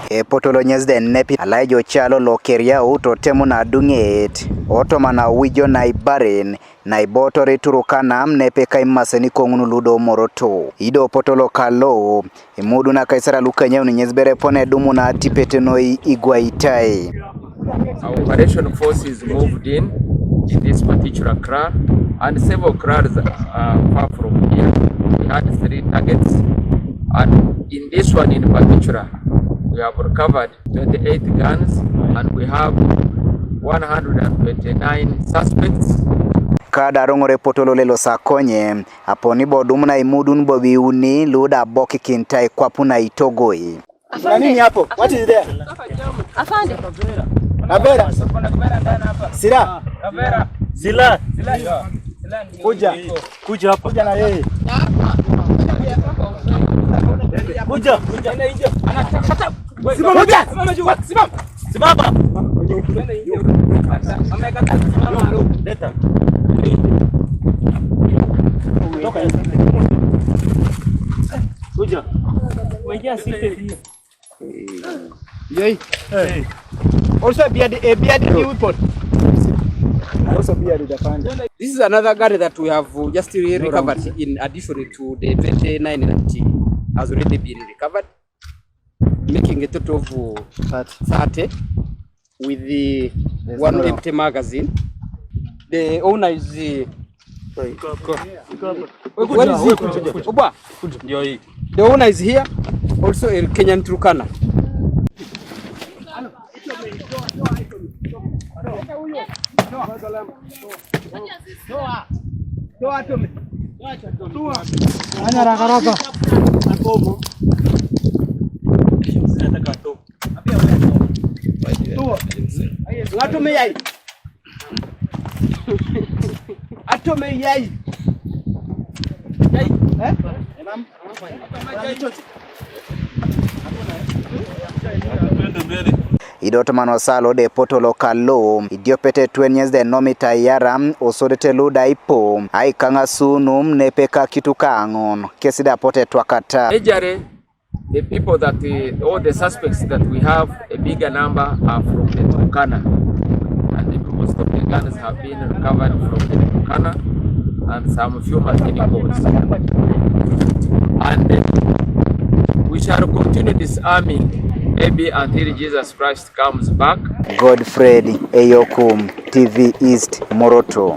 Epotolo nyesde nepi alaijo chalo lokeria uto temu na dunget otoma na wijo na ibaren na iboto returukana nepe kaimaseni kongunu ludo moroto ido potolo kalo Imuudun na kaisara lukanya unyezbere pone dumu na tipete no igwaitai. Our operation forces moved in this particular kraal, and several kraals far from here. We had 3 targets, and in this one in particular, we have recovered 28 guns, and we have 129 suspects. Kada rongore potolo lelo sakonye aponi bodumu na Imuudun bobiuni luda boki kintai kwapuna itogoi. Nini hapo? What is there? Afande. Navera. Sila. Navera. Sila. Kuja. Kuja hapa. Kuja na yeye. Kuja. Simama. Simama. Simama. Leta. Kuja. Wengia sisi. Yay. Also beard weapon. Also beard the fan. This is another gun that we have just recovered in addition to the 29 that has already been recovered, making a total of 30 with the one empty magazine. The owner is the the owner is here, also a Kenyan Turkana. Idotomano salo de potolo kalo idiopete twenyes de nomita yaram osodete luda ipo aikanga sunum nepeka kitukangon kesida pote twakata. Ajore, the people that all the suspects that we have, a bigger number are from the Turkana, and most of the guns have been recovered from the Turkana and some few mechanicals. And we shall continue disarming maybe until Jesus Christ comes back. Godfred Eyokum, TV East, Moroto.